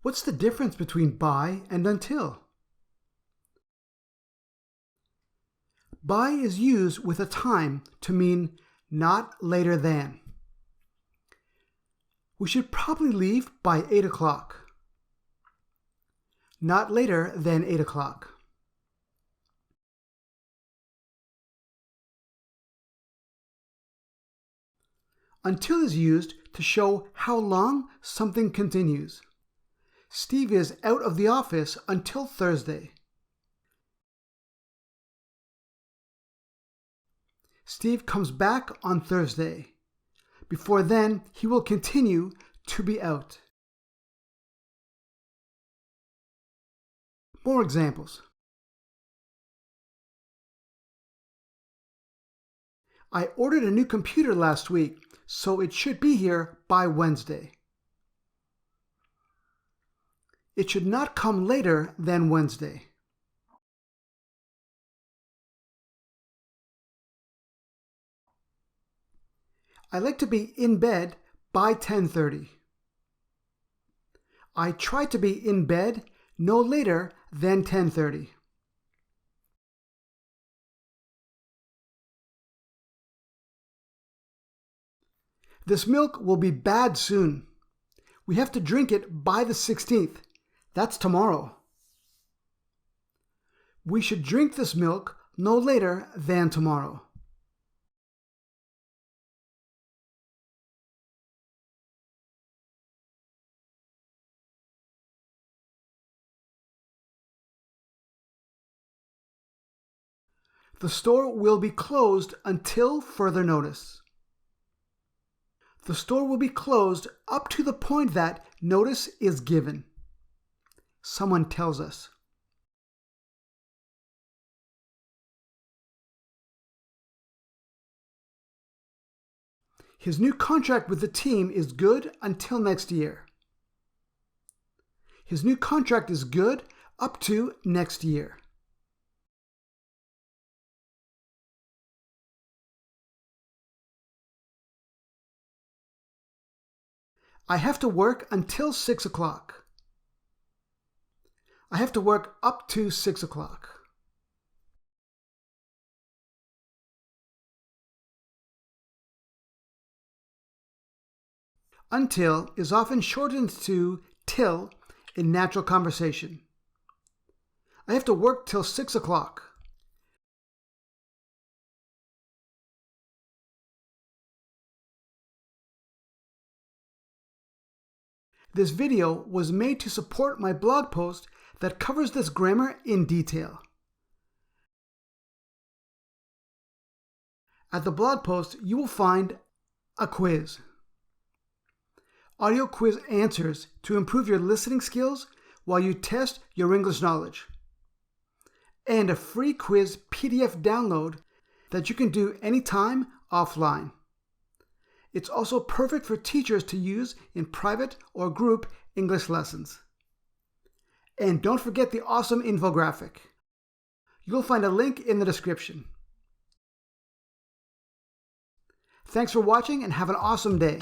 What's the difference between by and until? By is used with a time to mean not later than. We should probably leave by 8 o'clock. Not later than 8 o'clock. Until is used to show how long something continues. Steve is out of the office until Thursday. Steve comes back on Thursday. Before then, he will continue to be out. More examples. I ordered a new computer last week, so it should be here by Wednesday. It should not come later than Wednesday. I like to be in bed by 10:30. I try to be in bed no later than 10:30. This milk will be bad soon. We have to drink it by the 16th. That's tomorrow. We should drink this milk no later than tomorrow. The store will be closed until further notice. The store will be closed up to the point that notice is given. Someone tells us. His new contract with the team is good until next year. His new contract is good up to next year. I have to work until 6 o'clock. I have to work up to 6 o'clock. Until is often shortened to till in natural conversation. I have to work till 6 o'clock. This video was made to support my blog post that covers this grammar in detail. At the blog post, you will find a quiz. Audio quiz answers to improve your listening skills while you test your English knowledge. And a free quiz PDF download that you can do anytime offline. It's also perfect for teachers to use in private or group English lessons. And don't forget the awesome infographic. You'll find a link in the description. Thanks for watching and have an awesome day.